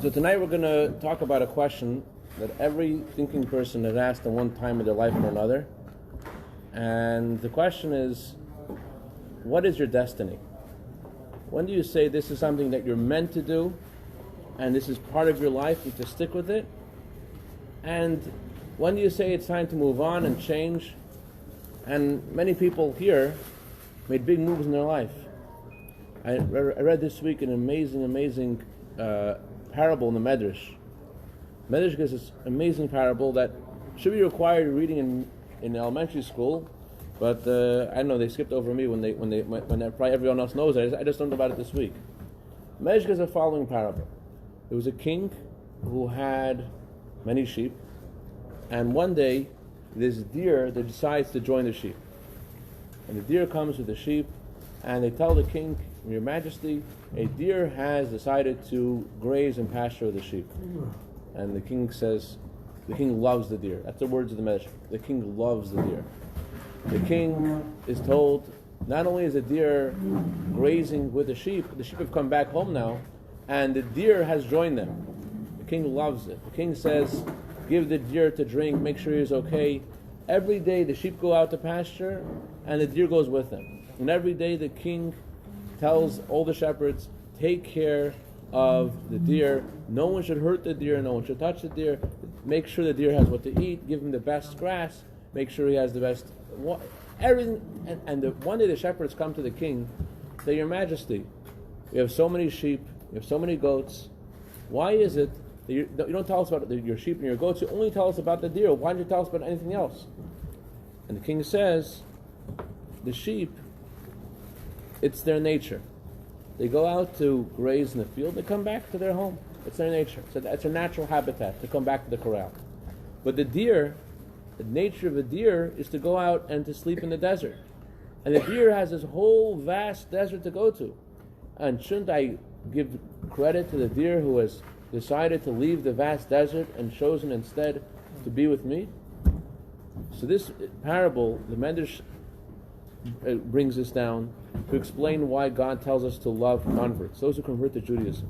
So tonight we're going to talk about a question that every thinking person has asked at one time in their life or another. And the question is, what is your destiny? When do you say this is something that you're meant to do and this is part of your life and to stick with it? And when do you say it's time to move on and change? And many people here made big moves in their life. I read this week an amazing parable in the Medrash. Medrash gives this amazing parable that should be required reading in elementary school, but I don't know, they skipped over me when probably everyone else knows it. I just learned about it this week. Medrash gives the following parable. There was a king who had many sheep, and one day this deer that decides to join the sheep. And the deer comes with the sheep, and they tell the king, "Your Majesty, a deer has decided to graze and pasture with the sheep." And the king says, the king loves the deer. That's the words of the Medrash. The king loves the deer. The king is told, not only is the deer grazing with the sheep have come back home now, and the deer has joined them. The king loves it. The king says, give the deer to drink, make sure he's okay. Every day the sheep go out to pasture, and the deer goes with them. And every day the king tells all the shepherds, take care of the deer. No one should hurt the deer. No one should touch the deer. Make sure the deer has what to eat. Give him the best grass. Make sure he has the best everything. And one day the shepherds come to the king, say, "Your Majesty, we have so many sheep. We have so many goats. Why is it that you don't tell us about your sheep and your goats? You only tell us about the deer. Why don't you tell us about anything else?" And the king says, the sheep, it's their nature. They go out to graze in the field, they come back to their home. It's their nature. So it's a natural habitat to come back to the corral. But the deer, the nature of a deer is to go out and to sleep in the desert. And the deer has this whole vast desert to go to. And shouldn't I give credit to the deer who has decided to leave the vast desert and chosen instead to be with me? So this parable, the Medrash brings this down to explain why God tells us to love converts, those who convert to Judaism.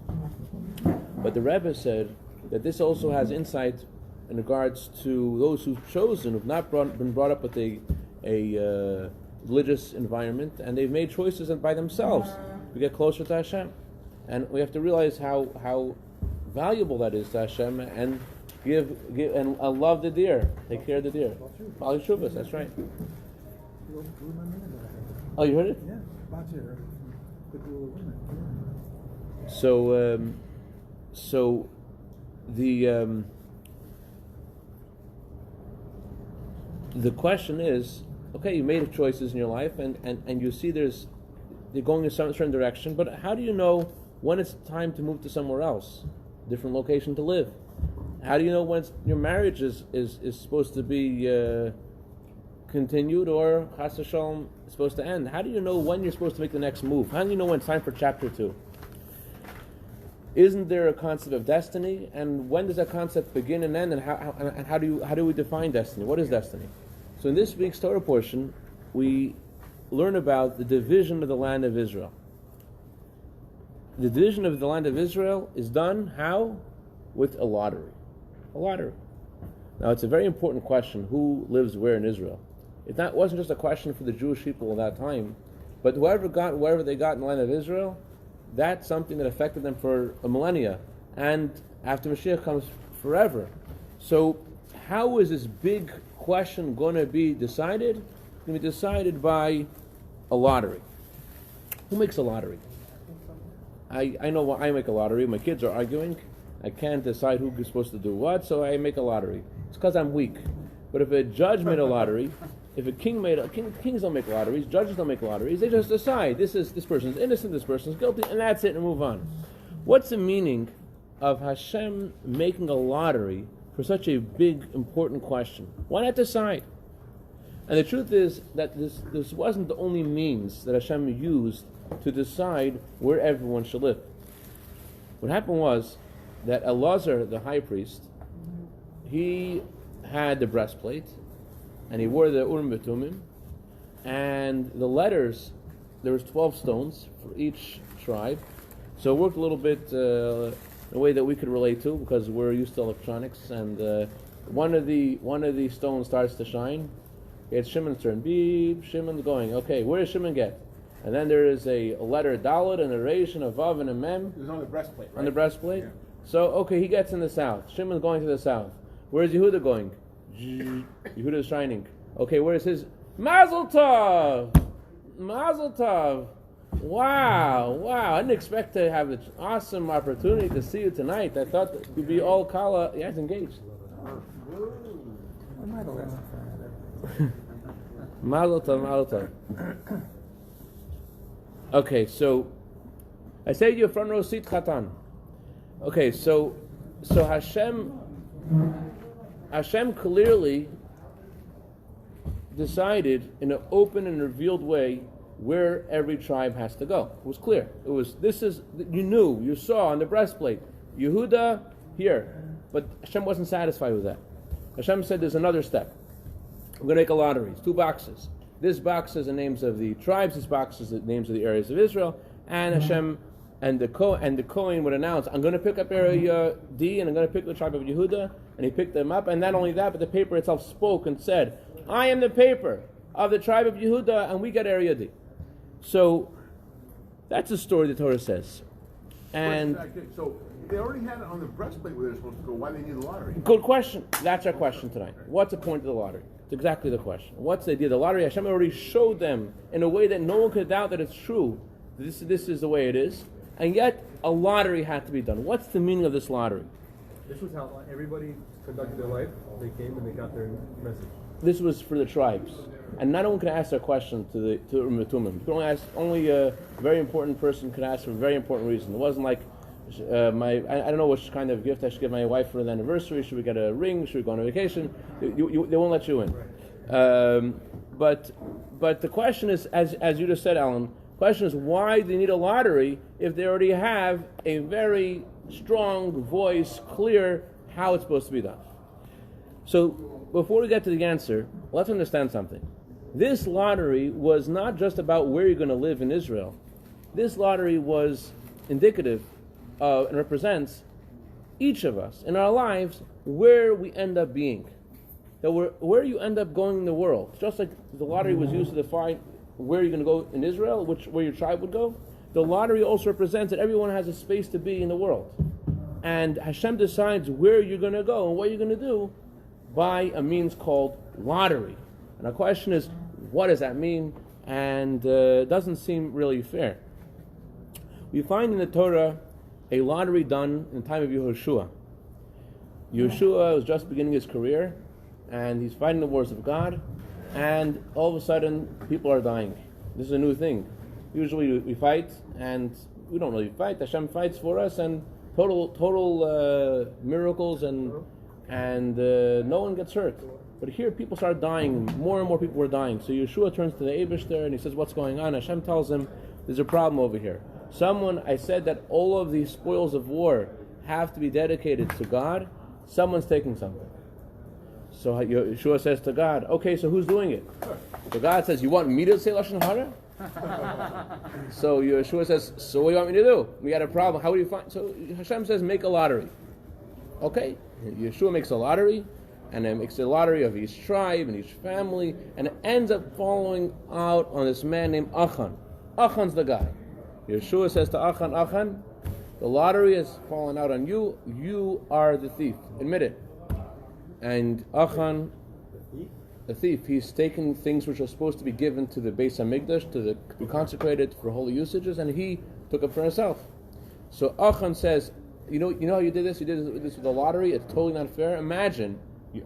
But the Rebbe said that this also has insight in regards to those who've chosen, who've not been brought up with a religious environment, and they've made choices by themselves to get closer to Hashem. And we have to realize how valuable that is to Hashem, and give and love the deer, take care of the deer. Bali Shuvas, that's right. Oh, you heard it? Yeah, So the question is, okay, you made choices in your life, and you see they're going in some certain direction, but how do you know when it's time to move to somewhere else, different location to live? How do you know when your marriage is supposed to be continued, or shalom is supposed to end? How do you know when you're supposed to make the next move? How do you know when it's time for chapter 2? Isn't there a concept of destiny? And when does that concept begin and end? And how do we define destiny? What is destiny? So in this week's Torah portion, we learn about the division of the land of Israel. The division of the land of Israel is done how? With a lottery. A lottery. Now it's a very important question: who lives where in Israel? It wasn't just a question for the Jewish people at that time, but whoever got wherever they got in the land of Israel, that's something that affected them for a millennia, and after Mashiach comes, forever. So how is this big question going to be decided? It's going to be decided by a lottery. Who makes a lottery? I know I make a lottery. My kids are arguing. I can't decide who's supposed to do what, so I make a lottery. It's because I'm weak. But if a judge made a lottery, if a king kings don't make lotteries, judges don't make lotteries, they just decide this person's innocent, this person's guilty, and that's it, and move on. What's the meaning of Hashem making a lottery for such a big, important question? Why not decide? And the truth is that this wasn't the only means that Hashem used to decide where everyone should live. What happened was that Elazar, the high priest, he had the breastplate, and he wore the Urim V'Tumim, and the letters, there was 12 stones for each tribe, so it worked a little bit in a way that we could relate to, because we're used to electronics. And one of the stones starts to shine. It's Shimon's turn. Beep. Shimon's going. Okay, where does Shimon get? And then there is a letter Dalet and a Reish and a Vav and a Mem. It was on the breastplate, right? On the breastplate. Yeah. So okay, he gets in the south. Shimon's going to the south. Where's Yehuda going? Yehuda is shining. Okay, where's his Mazel Tov? Mazel Tov. Wow. I didn't expect to have an awesome opportunity to see you tonight. I thought that you'd be all kala. Yeah, it's engaged. Mazel Tov. Okay, so I say to you, front row seat, Chatan. Okay, so Hashem clearly decided in an open and revealed way where every tribe has to go. It was clear. You saw on the breastplate, Yehuda here. But Hashem wasn't satisfied with that. Hashem said there's another step. We're going to make a lottery. It's 2 boxes. This box is the names of the tribes, this box is the names of the areas of Israel, and Hashem and the Kohen would announce, I'm going to pick up area D and I'm going to pick the tribe of Yehuda, and he picked them up, and not only that, but the paper itself spoke and said, I am the paper of the tribe of Yehuda, and we get area D. So that's the story the Torah says. And so they already had it on the breastplate where they're supposed to go. Why they need the lottery? Good question. That's our question tonight. What's the point of the lottery? It's exactly the question. What's the idea of the lottery? Hashem already showed them in a way that no one could doubt that it's true. This is the way it is. And yet, a lottery had to be done. What's the meaning of this lottery? This was how everybody conducted their life. They came and they got their message. This was for the tribes. And not one could ask their question to Umm. Only a very important person could ask for a very important reason. It wasn't like, I don't know which kind of gift I should give my wife for the anniversary. Should we get a ring? Should we go on a vacation? They won't let you in. But the question is, as you just said, Alan, the question is, why do they need a lottery if they already have a very strong voice, clear how it's supposed to be done? So before we get to the answer, let's understand something. This lottery was not just about where you're going to live in Israel. This lottery was indicative and represents each of us in our lives where we end up being. That where you end up going in the world. Just like the lottery was used to define where you're going to go in Israel, where your tribe would go, the lottery also represents that everyone has a space to be in the world. And Hashem decides where you're going to go and what you're going to do by a means called lottery. And our question is, what does that mean? And it doesn't seem really fair. We find in the Torah a lottery done in the time of Yehoshua. Yehoshua was just beginning his career, and he's fighting the wars of God, and all of a sudden, people are dying. This is a new thing. Usually we fight, and we don't really fight. Hashem fights for us, and total miracles, and no one gets hurt. But here, people start dying. More and more people were dying. So Yeshua turns to the Eibishter, and he says, what's going on? Hashem tells him, there's a problem over here. I said that all of these spoils of war have to be dedicated to God. Someone's taking something. So Yeshua says to God, okay, so who's doing it? So God says, you want me to say Lashon Hara? So Yeshua says, so what do you want me to do? We got a problem. How do you find? So Hashem says, make a lottery. Okay, Yeshua makes a lottery, and it makes a lottery of each tribe and each family, and it ends up falling out on this man named Achan. Achan's the guy. Yeshua says to Achan, the lottery has fallen out on you. You are the thief. Admit it. And Achan, the thief, he's taken things which are supposed to be given to the Bais Hamikdash, to be consecrated for holy usages, and he took it for himself. So Achan says, you know how you did this? You did this with the lottery? It's totally not fair. Imagine,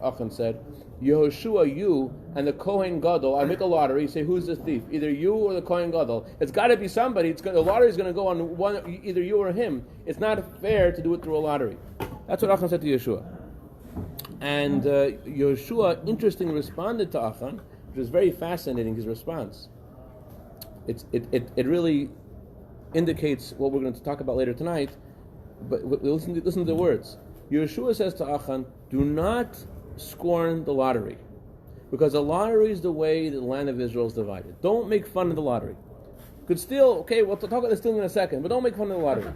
Achan said, Yehoshua, you and the Kohen Gadol, I make a lottery, say who's the thief? Either you or the Kohen Gadol. It's got to be somebody. The lottery is going to go on one, either you or him. It's not fair to do it through a lottery. That's what Achan said to Yeshua. And Yeshua, interestingly, responded to Achan, which was very fascinating, his response. It really indicates what we're going to talk about later tonight, but listen to the words. Yeshua says to Achan, do not scorn the lottery, because the lottery is the way the land of Israel is divided. Don't make fun of the lottery. Could steal, okay, we'll talk about the stealing in a second, but don't make fun of the lottery.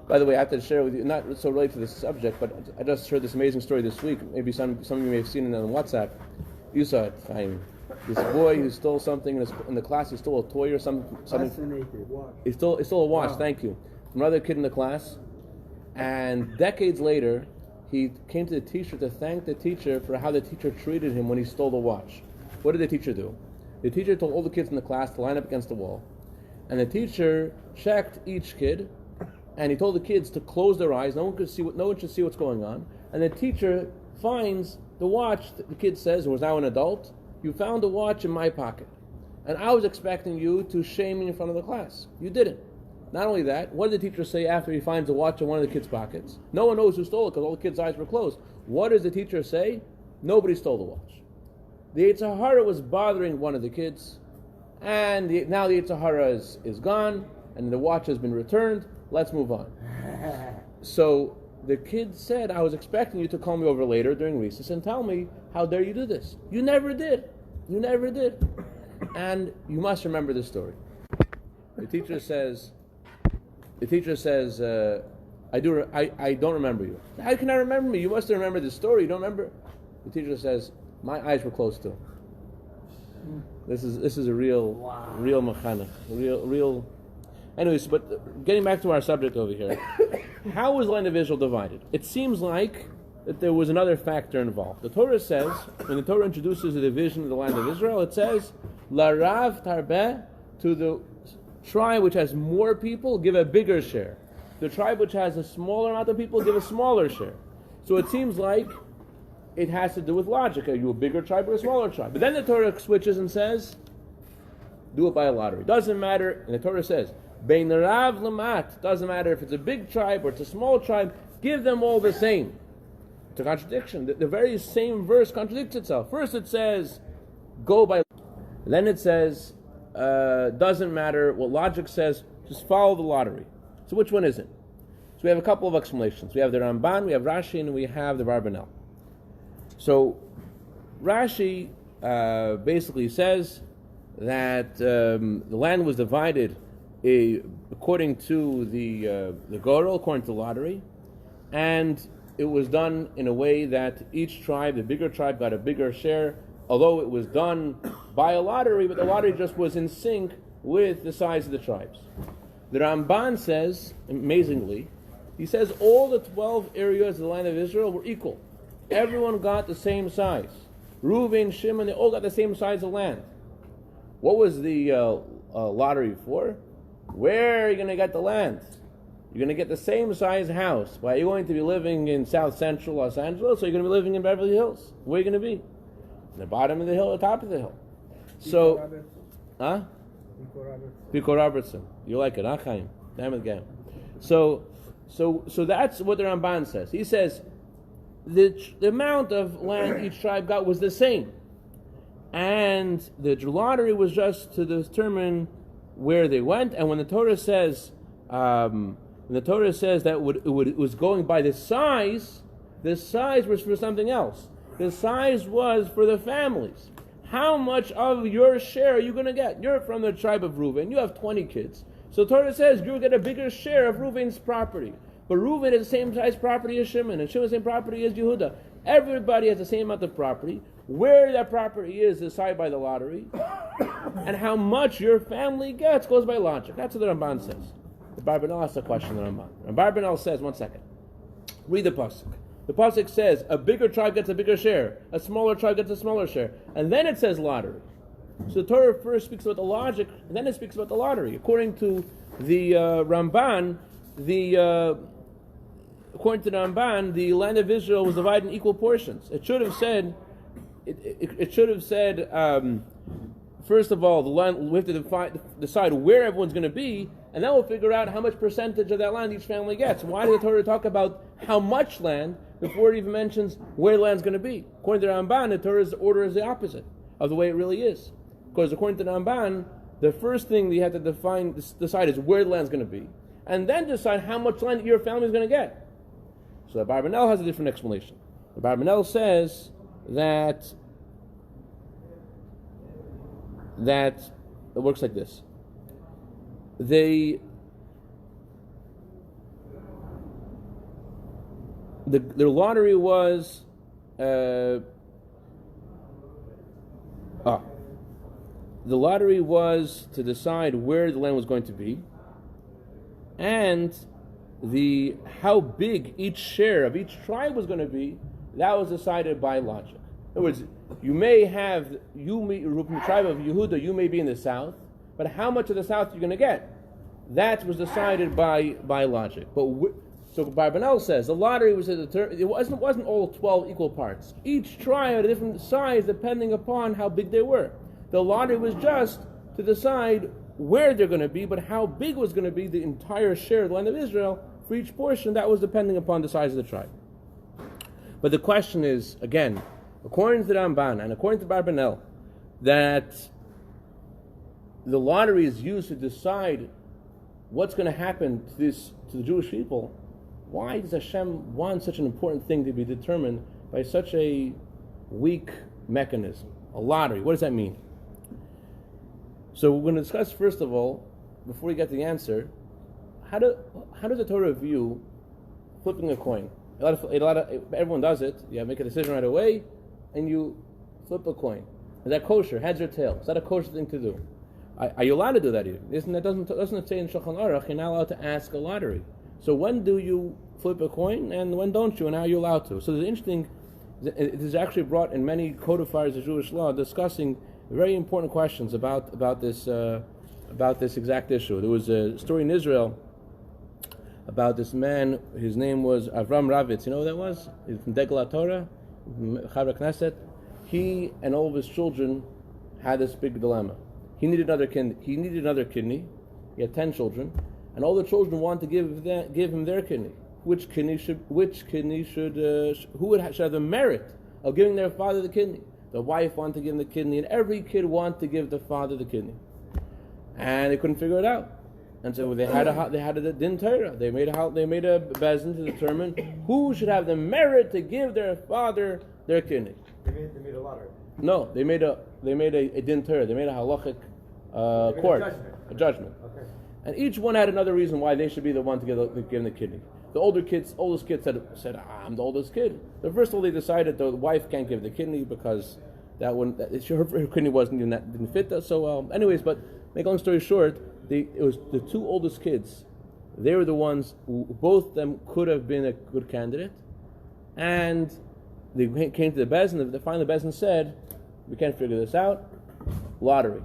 By the way, I have to share with you, not so related to this subject, but I just heard this amazing story this week. Maybe some of you may have seen it on WhatsApp. You saw it, Chaim. This boy who stole something in the class, he stole a toy or something. He stole a watch, wow. Thank you. From another kid in the class. And decades later, he came to the teacher to thank the teacher for how the teacher treated him when he stole the watch. What did the teacher do? The teacher told all the kids in the class to line up against the wall. And the teacher checked each kid, and he told the kids to close their eyes. No one should see what's going on. And the teacher finds the watch. The kid says, who was now an adult, "You found the watch in my pocket. And I was expecting you to shame me in front of the class. You didn't." Not only that, what did the teacher say after he finds the watch in one of the kids' pockets? No one knows who stole it because all the kids' eyes were closed. What does the teacher say? Nobody stole the watch. The Yetzer Hara was bothering one of the kids, and now the Yetzer Hara is gone, and the watch has been returned. Let's move on. So the kid said, "I was expecting you to call me over later during recess and tell me, how dare you do this? You never did. You never did. And you must remember this story." The teacher says, I don't remember you. How can I remember me? You must have remembered the story. You don't remember? The teacher says, my eyes were closed too. This is a real machana. Real. Anyways, but getting back to our subject over here, how was the land of Israel divided? It seems like that there was another factor involved. The Torah says, when the Torah introduces the division of the land of Israel, it says, "Larav tarbeh," to the tribe which has more people, give a bigger share. The tribe which has a smaller amount of people, give a smaller share. So it seems like it has to do with logic. Are you a bigger tribe or a smaller tribe? But then the Torah switches and says, do it by a lottery. Doesn't matter. And the Torah says, Bein Rav Lamat. Doesn't matter if it's a big tribe or it's a small tribe. Give them all the same. It's a contradiction. The very same verse contradicts itself. First it says, go by. And then it says, doesn't matter what logic says, just follow the lottery. So which one is it? So we have a couple of explanations. We have the Ramban, we have Rashi, and we have the Barbanel. So Rashi basically says that the land was divided according to the Gorel, according to the lottery, and it was done in a way that each tribe, the bigger tribe, got a bigger share, although it was done by a lottery, but the lottery just was in sync with the size of the tribes. The Ramban says, amazingly, he says all the 12 areas of the land of Israel were equal. Everyone got the same size. Reuben, Shimon, they all got the same size of land. What was the lottery for? Where are you going to get the land? You're going to get the same size house. Why, are you going to be living in South Central Los Angeles, or are you going to be living in Beverly Hills? Where are you going to be? In the bottom of the hill or top of the hill? So, huh? Pico Robertson. You like it, huh, Chaim? Damn it, game. So that's what the Ramban says. He says the amount of land each tribe got was the same, and the lottery was just to determine where they went. And when the Torah says, that it was going by the size was for something else. The size was for the families. How much of your share are you going to get? You're from the tribe of Reuben. You have 20 kids. So Torah says you'll get a bigger share of Reuben's property. But Reuben has the same size property as Shimon, and Shimon has the same property as Yehuda. Everybody has the same amount of property. Where that property is decided by the lottery. And how much your family gets goes by logic. That's what the Ramban says. The Barbanel asks a question to the Ramban. And Barbanel says, one second. Read the pasuk. The pasuk says a bigger tribe gets a bigger share, a smaller tribe gets a smaller share, and then it says lottery. So the Torah first speaks about the logic, and then it speaks about the lottery. According to the Ramban, the land of Israel was divided in equal portions. It should have said, first of all, the land, we have to decide where everyone's going to be, and then we'll figure out how much percentage of that land each family gets. Why did the Torah talk about how much land before it even mentions where the land's going to be? According to the Ramban, the Torah's order is the opposite of the way it really is. Because according to the Ramban, the first thing that you have to decide is where the land's going to be, and then decide how much land your family is going to get. So the Barbanel has a different explanation. The Barbanel says that it works like this. the lottery was the lottery was to decide where the land was going to be, and how big each share of each tribe was going to be. That was decided by logic. In other words, the tribe of Yehuda, you may be in the south, but how much of the south you're going to get? That was decided by logic. So Barbanel says the lottery was it wasn't all 12 equal parts. Each tribe had a different size depending upon how big they were. The lottery was just to decide where they're going to be, but how big was going to be the entire share of the land of Israel for each portion, that was depending upon the size of the tribe. But the question is, again, according to the Ramban and according to Barbanel, that the lottery is used to decide what's going to happen to the Jewish people. Why does Hashem want such an important thing to be determined by such a weak mechanism? A lottery. What does that mean? So we're going to discuss, first of all, before we get the answer, how does the Torah view flipping a coin? Everyone does it. You make a decision right away, and you flip a coin. Is that kosher? Heads or tails? Is that a kosher thing to do? Are you allowed to do that even? Doesn't it say in Shulchan Aruch you're not allowed to ask a lottery? So when do you flip a coin, and when don't you, and are you allowed to? So there's interesting. It is actually brought in many codifiers of Jewish law discussing very important questions about this exact issue. There was a story in Israel about this man. His name was Avram Ravitz. You know who that was? He's from Degel Torah, Chavra Knesset. He and all of his children had this big dilemma. He needed another kidney. He had 10 children, and all the children wanted to give him their kidney. Who should have the merit of giving their father the kidney? The wife wanted to give him the kidney, and every kid wanted to give the father the kidney, and they couldn't figure it out. And so they had a din torah. They made a bezin to determine who should have the merit to give their father their kidney. They made a lottery. No, they made a din torah. They made a halachic court, a judgment. Okay. And each one had another reason why they should be the one to give him the kidney. The oldest kid said, I'm the oldest kid. So first of all, they decided the wife can't give the kidney because her kidney didn't fit that so well. Anyways, but make a long story short, it was the two oldest kids. They were the ones who both of them could have been a good candidate, and they came to the bezin. Finally, the bezin said, "We can't figure this out. Lottery."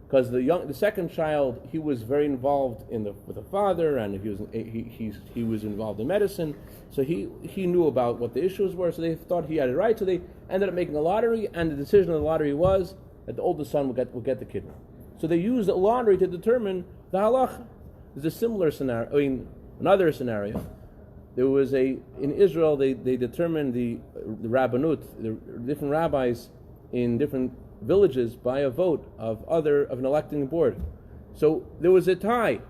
Because the second child, he was very involved with the father, and he was involved in medicine, so he knew about what the issues were. So they thought he had it right. So they ended up making a lottery, and the decision of the lottery was that the oldest son would get the kidney. So they used the lottery to determine the halacha. There's a similar scenario. Another scenario. There was in Israel they determined the rabbanut, the different rabbis in different villages by a vote of an electing board. So there was a tie.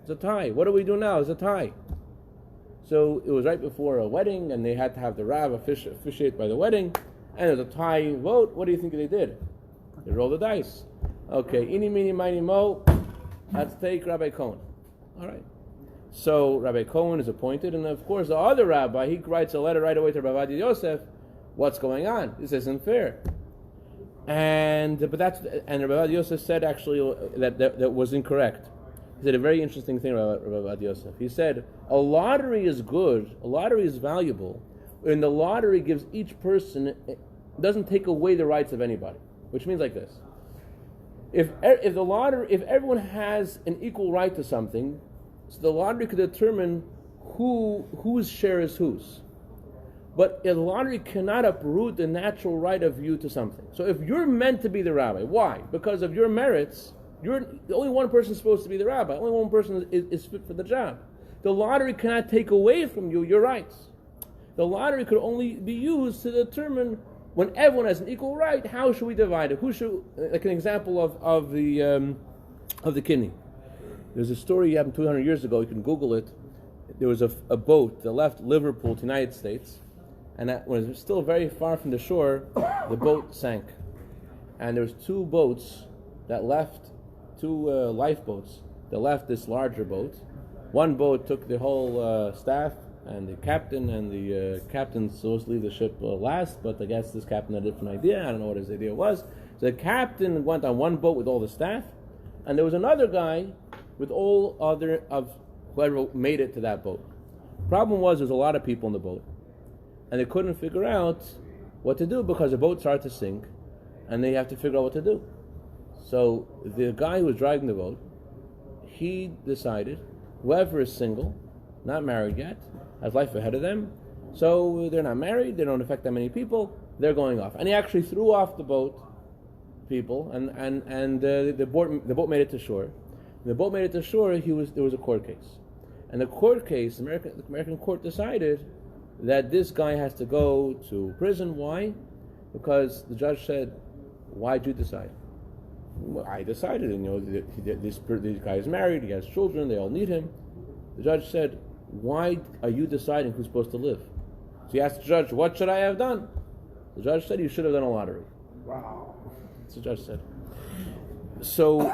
It's a tie. What do we do now? It's a tie. So it was right before a wedding, and they had to have the rab officiate by the wedding, and there's a tie vote. What do you think they did? They rolled the dice. Okay, ini, mini, mini, mo. Let's take Rabbi Cohen. All right. So Rabbi Cohen is appointed, and of course the other rabbi, he writes a letter right away to Rabbi Yosef. What's going on? This isn't fair. And Rabbi Yosef said actually that was incorrect. He said a very interesting thing about Rabbi Yosef. He said a lottery is good, a lottery is valuable, and the lottery gives each person, doesn't take away the rights of anybody. Which means like this: if everyone has an equal right to something, so the lottery could determine whose share is whose. But the lottery cannot uproot the natural right of you to something. So if you're meant to be the rabbi, why? Because of your merits, you're the only one person supposed to be the rabbi. Only one person is fit for the job. The lottery cannot take away from you your rights. The lottery could only be used to determine when everyone has an equal right, how should we divide it? Who should, like an example of the kidney. There's a story happened 200 years ago. You can Google it. There was a boat that left Liverpool to the United States, and when it was still very far from the shore, the boat sank. And there was two boats that left, lifeboats that left this larger boat. One boat took the whole staff and the captain, and the captain's supposed to leave the ship last, but I guess this captain had a different idea. I don't know what his idea was. So the captain went on one boat with all the staff, and there was another guy with all other of whoever made it to that boat. Problem was, there's a lot of people in the boat, and they couldn't figure out what to do because the boat started to sink, and they have to figure out what to do. So the guy who was driving the boat, he decided, whoever is single, not married yet, has life ahead of them, so they're not married, they don't affect that many people, they're going off. And he actually threw off the boat people, and the boat made it to shore. When the boat made it to shore, there was a court case. And the court case, the American court decided that this guy has to go to prison. Why? Because the judge said, why'd you decide? Well, I decided, this guy is married, he has children, they all need him. The judge said, why are you deciding who's supposed to live? So he asked the judge, what should I have done? The judge said, you should have done a lottery. Wow. That's what the judge said. So,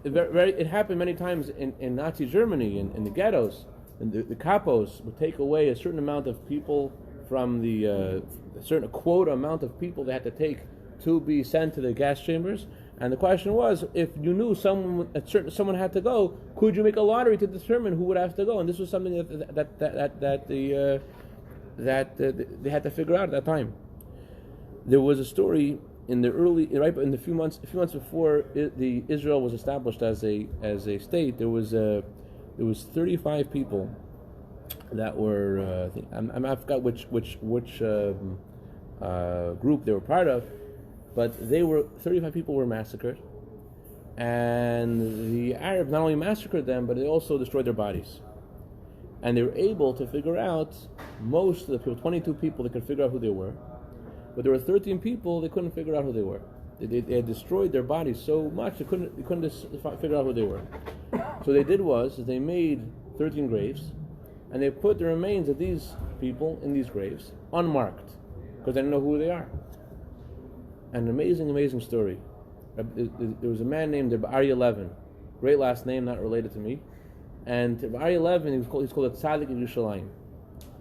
it happened many times in Nazi Germany, in the ghettos. And the capos would take away a certain amount of people from a certain quota amount of people they had to take to be sent to the gas chambers. And the question was, if you knew someone had to go, could you make a lottery to determine who would have to go? And this was something that they had to figure out at that time. There was a story in the few months before Israel was established as a state. There was 35 people that were I forgot which group they were part of. But 35 people were massacred, and the Arabs not only massacred them, but they also destroyed their bodies. And they were able to figure out most of the people, 22 people, they could figure out who they were. But there were 13 people, they couldn't figure out who they were. They had destroyed their bodies so much, they couldn't figure out who they were. So what they did was, they made 13 graves, and they put the remains of these people in these graves, unmarked, because they didn't know who they are. An amazing story. There was a man named Rabbi Levin, great last name, not related to me. And Rabbi Levin, he's called the Tzaddik of Yerushalayim.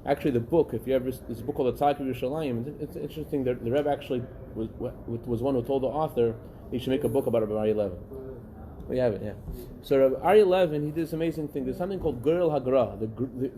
Actually, the book, there's a book called the Tzaddik of Yerushalayim. It's interesting that the Rebbe actually was one who told the author he should make a book about Rabbi Levin. We have it, yeah. So Rabbi Levin, he did this amazing thing. There's something called Gerel Hagra,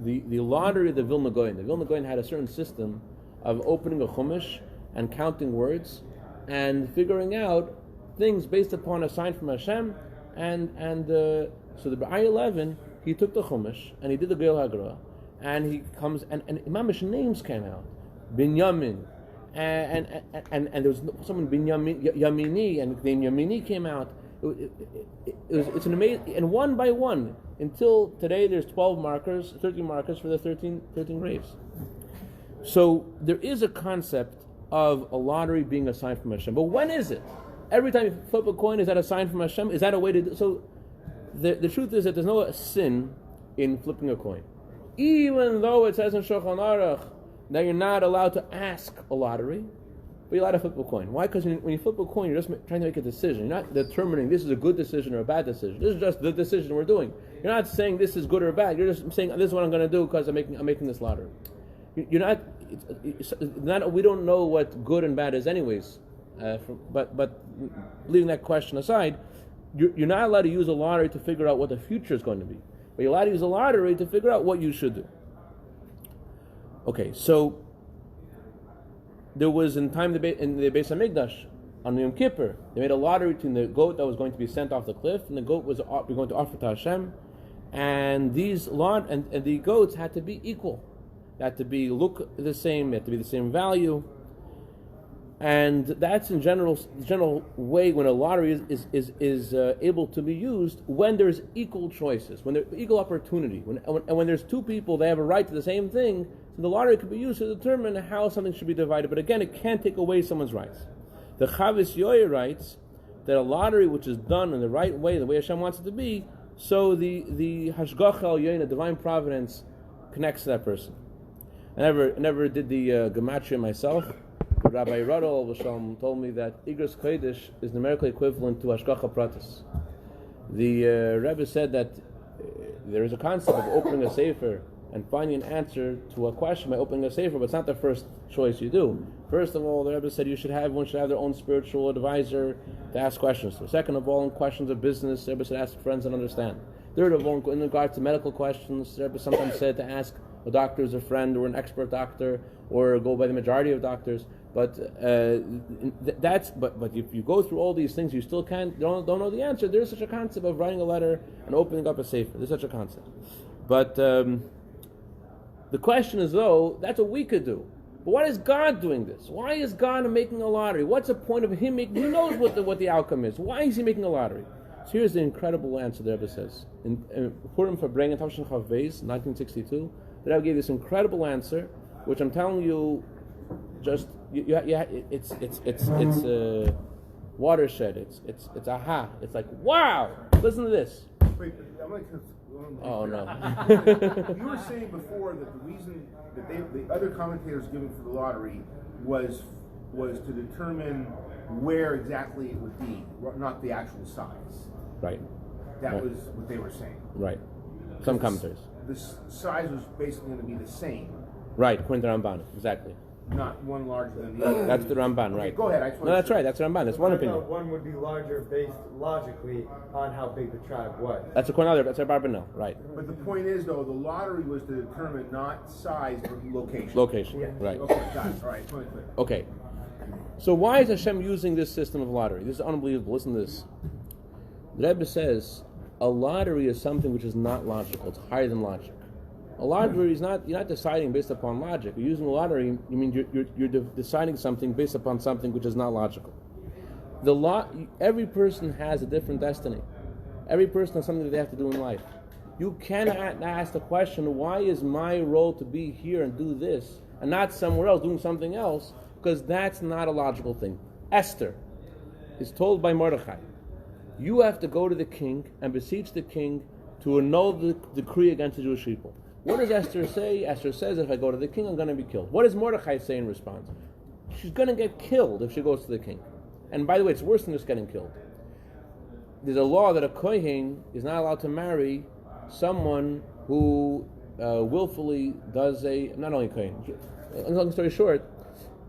the lottery of the Vilna Gaon. The Vilna Gaon had a certain system of opening a chumash and counting words, and figuring out things based upon a sign from Hashem, so the Rabbi Levin, he took the Chumash and he did the Geil Hagra, and he comes and Imamish names came out, Binyamin, and there was someone Binyamin Yamini, and the name Yamini came out. It's an amazing, and one by one until today there's 13 markers for the 13 graves. So there is a concept of a lottery being a sign from Hashem. But when is it? Every time you flip a coin, is that a sign from Hashem? Is that a way to do? So the truth is that there's no sin in flipping a coin. Even though it says in Shulchan Aruch that you're not allowed to ask a lottery, but you're allowed to flip a coin. Why? Because when you flip a coin, you're just trying to make a decision. You're not determining this is a good decision or a bad decision. This is just the decision we're doing. You're not saying this is good or bad. You're just saying this is what I'm going to do because I'm making this lottery. You're not. We don't know what good and bad is, anyways. But leaving that question aside, you're not allowed to use a lottery to figure out what the future is going to be. But you're allowed to use a lottery to figure out what you should do. Okay, so there was in the Bais Hamikdash on Yom Kippur, they made a lottery between the goat that was going to be sent off the cliff and the goat was going to offer to Hashem, and the goats had to be equal. They had to look the same, they had to be the same value. And that's in general way when a lottery is able to be used when there's equal choices, when there's equal opportunity, when there's two people, they have a right to the same thing. So the lottery could be used to determine how something should be divided. But again, it can't take away someone's rights. The Chavis Yoyer writes that a lottery which is done in the right way, the way Hashem wants it to be, so the Hashgacha al Yoyin, the divine providence, connects to that person. I never did the gematria myself. Rabbi Rodol told me that Igros Kodesh is numerically equivalent to Hashgacha Pratis. The Rebbe said that there is a concept of opening a sefer and finding an answer to a question by opening a sefer, but it's not the first choice you do. First of all, the Rebbe said everyone should have their own spiritual advisor to ask questions to. Second of all, in questions of business, the Rebbe said ask friends and understand. Third of all, in regard to medical questions, the Rebbe sometimes said to ask a doctor as a friend or an expert doctor, or go by the majority of doctors. But but if you go through all these things, you still don't know the answer. There's such a concept of writing a letter and opening up a sefer. There's such a concept. But the question is, though, that's what we could do. But why is God doing this? Why is God making a lottery? What's the point of him making? He knows what the outcome is. Why is he making a lottery? So here's the incredible answer the Rebbe says. In farbrengen, 1962, the Rebbe gave this incredible answer, which I'm telling you, just it's watershed. It's aha. It's like, wow. Listen to this. Wait, I'm like, oh no. You were saying before that the reason that the other commentators given for the lottery was to determine where exactly it would be, not the actual size. Right. That Right. was what they were saying. Right. Some commentators. The size was basically going to be the same, Right. According to Ramban. Exactly. not one larger than the other. That's the Ramban. Okay, Right. go ahead. No, that's right. That's Ramban. That's one opinion. One would be larger based logically on how big the tribe was. That's a corner. That's a Barbanel. Right. But the point is, though, the lottery was to determine not size but location. Location. Yeah. Right. Okay, got it. All right, totally clear. Okay. So why is Hashem using this system of lottery? This is unbelievable. Listen to this. The Rebbe says a lottery is something which is not logical. It's higher than logic. A lottery is not, you're not deciding based upon logic. You're using a lottery, you mean you're deciding something based upon something which is not logical. Every person has a different destiny. Every person has something that they have to do in life. You cannot ask the question, why is my role to be here and do this and not somewhere else doing something else? Because that's not a logical thing. Esther is told by Mordechai, you have to go to the king and beseech the king to annul the decree against the Jewish people. What does Esther say? Esther says, if I go to the king, I'm going to be killed. What does Mordechai say in response? She's going to get killed if she goes to the king. And by the way, it's worse than just getting killed. There's a law that a kohen is not allowed to marry someone who willfully does not only kohen. Long story short,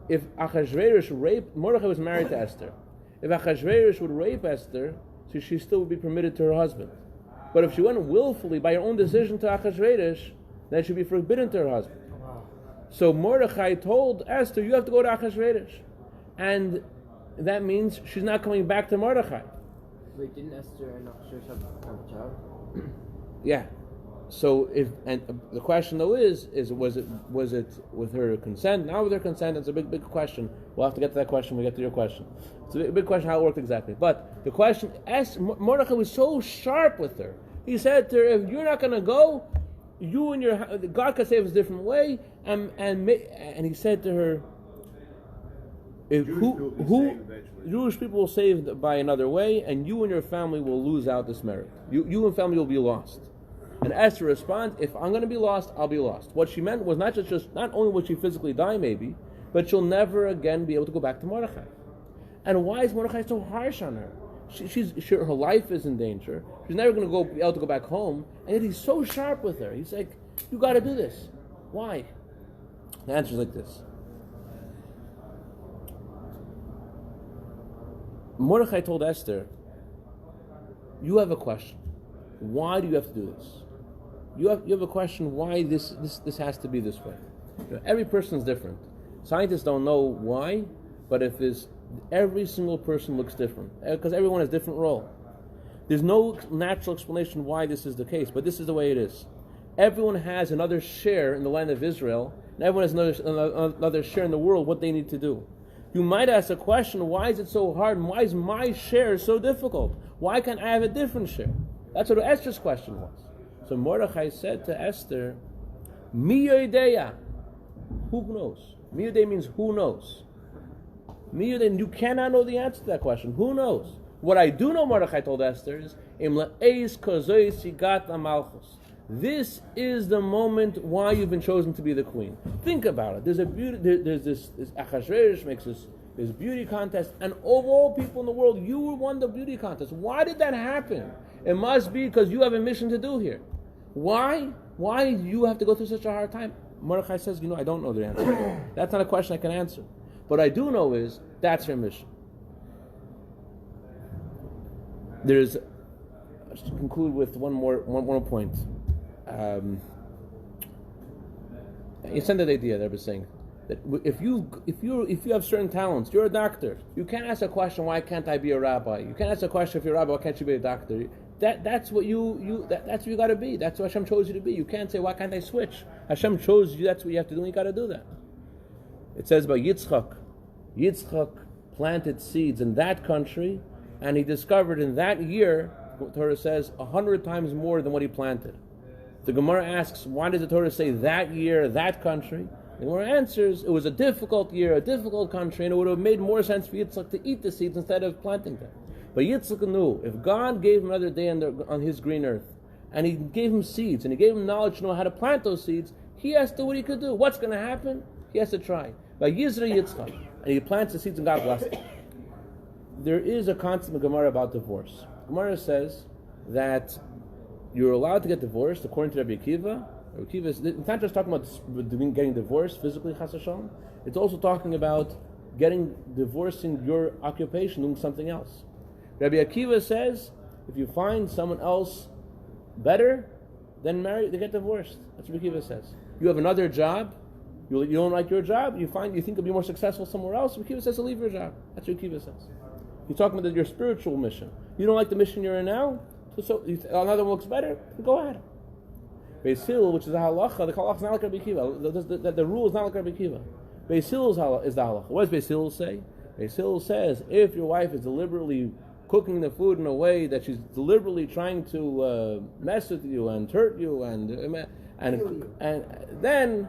if Achashverosh Mordechai was married to Esther. If Achashverosh would rape Esther, so she still would be permitted to her husband. But if she went willfully by her own decision to Achashverosh, then she'd be forbidden to her husband. Wow. So Mordechai told Esther, you have to go to Achashverosh. And that means she's not coming back to Mordechai. Wait, didn't Esther and Achashverosh have a child? Yeah. So the question though is was it with her consent? Not with her consent. It's a big question. We'll have to get to that question when we get to your question. It's a big question how it worked exactly. But the question, Mordechai was so sharp with her. He said to her, if you're not going to go, you and your God can save us a different way. And he said to her, Jewish people will save by another way, and you and your family will lose out this merit. You and family will be lost. And Esther responds, if I'm going to be lost, I'll be lost. What she meant was not only will she physically die maybe, but she'll never again be able to go back to Mordechai. And why is Mordechai so harsh on her? Her life is in danger. She's never going to be able to go back home. And yet he's so sharp with her. He's like, you got to do this. Why? The answer is like this. Mordechai told Esther, you have a question. Why do you have to do this? You have a question why this has to be this way. Every person is different. Scientists don't know why, but every single person looks different because everyone has a different role. There's no natural explanation why this is the case, but this is the way it is. Everyone has another share in the land of Israel, and everyone has another share in the world what they need to do. You might ask a question, why is it so hard, and why is my share so difficult? Why can't I have a different share? That's what Esther's question was. So Mordechai said to Esther, Mi yodeya, who knows? Mi yodeya means who knows. Mi yodeya, you cannot know the answer to that question. Who knows? What I do know, Mordechai told Esther, is Im la'eis kozoi sigat amalchus. This is the moment why you've been chosen to be the queen. Think about it. There's a beauty. There's this Achashverosh makes this beauty contest, and of all people in the world, you won the beauty contest. Why did that happen? It must be because you have a mission to do here. Why? Why do you have to go through such a hard time? Mordechai says, I don't know the answer. That's not a question I can answer. What I do know is, that's her mission. I'll conclude with one more point. You send that idea that I was saying that if you have certain talents, you're a doctor. You can't ask a question, why can't I be a rabbi? You can't ask a question, if you're a rabbi, why can't you be a doctor? That's what that's what you got to be. That's what Hashem chose you to be. You can't say, why can't I switch? Hashem chose you. That's what you have to do. And you got to do that. It says about Yitzchak. Yitzchak planted seeds in that country, and he discovered in that year, the Torah says, 100 times more than what he planted. The Gemara asks, why does the Torah say that year, that country? The Gemara answers, it was a difficult year, a difficult country, and it would have made more sense for Yitzchak to eat the seeds instead of planting them. But Yitzchak knew, if God gave him another day on his green earth, and he gave him seeds, and he gave him knowledge to know how to plant those seeds, he has to do what he could do. What's going to happen? He has to try. By Yizra Yitzchak, and he plants the seeds and God blesses it. There is a concept in Gemara about divorce. Gemara says that you're allowed to get divorced according to Rabbi Akiva. Rabbi Akiva it's not just talking about getting divorced physically, chassidus. It's also talking about divorcing your occupation, doing something else. Rabbi Akiva says, if you find someone else better, then they get divorced. That's what Rabbi Akiva says. You have another job, you don't like your job, you think you'll be more successful somewhere else, Rabbi Akiva says to leave your job. That's what Rabbi Akiva says. You're talking about your spiritual mission. You don't like the mission you're in now, so another one looks better, go ahead. Bais Bezalel, which is the halacha, the halacha is not like Rabbi Akiva. The rule is not like Rabbi Akiva. Bais Bezalel is the halacha. What does Bais Bezalel say? Bais Bezalel says, if your wife is deliberately cooking the food in a way that she's deliberately trying to mess with you and hurt you and then then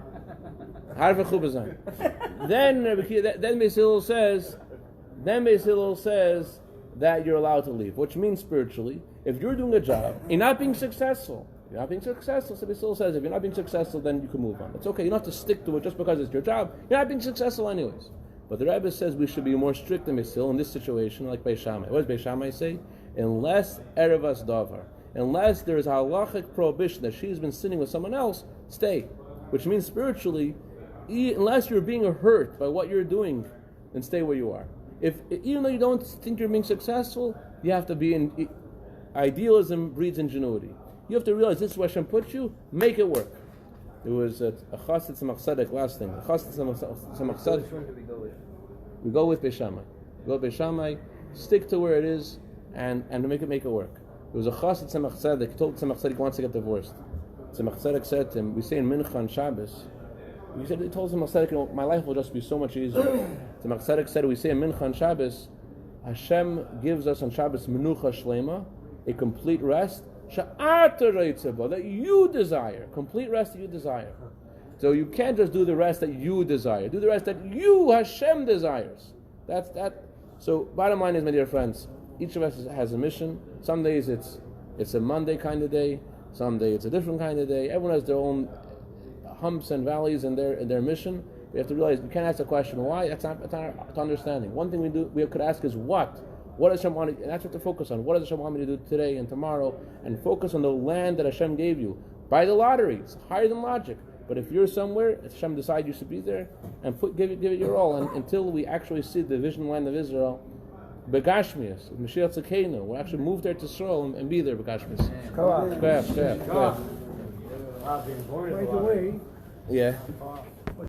Bais Bezalel says that you're allowed to leave, which means spiritually, if you're doing a job, you're not being successful. So Bais Bezalel says, if you're not being successful, then you can move on. It's okay. You don't have to stick to it just because it's your job. You're not being successful anyways. But the Rebbe says we should be more strict than Bais Bezalel in this situation, like Bais Shammai. What does Bais Shammai say? Unless erevas davar, unless there is a halachic prohibition that she's been sitting with someone else, stay. Which means spiritually, unless you're being hurt by what you're doing, then stay where you are. Even though you don't think you're being successful, you have to be in idealism breeds ingenuity. You have to realize this is where Hashem put you. Make it work. There was a chassidus tzedek last thing. A chassidus tzedek. Which one do we go with? We go with Bais Shammai. Stick to where it is, and make it work. There was a chassidus tzedek. He told Tzemach Tzedek he wants to get divorced. Tzemach Tzedek said to him, we say in Mincha on Shabbos. He told Tzemach Tzedek, my life will just be so much easier. Tzemach Tzedek said, we say in Mincha on Shabbos, Hashem gives us on Shabbos menucha shlema, a complete rest, that you desire, complete rest that you desire. So you can't just do the rest that you desire. Do the rest that you, Hashem, desires. That's that. So bottom line is, my dear friends, each of us has a mission. Some days it's a Monday kind of day. Some days it's a different kind of day. Everyone has their own humps and valleys in their mission. We have to realize we can't ask the question why. That's not understanding. One thing we could ask is what. What does Hashem want to, and that's what to focus on. What does Hashem want me to do today and tomorrow? And focus on the land that Hashem gave you. Buy the lottery. It's higher than logic. But if you're somewhere, Hashem decides you should be there, and give it your all. And until we actually see the vision land of Israel, Begashmias, Mashiach Tzekenu, we'll actually move there to Israel and be there, Begashmias. By the way, Yeah.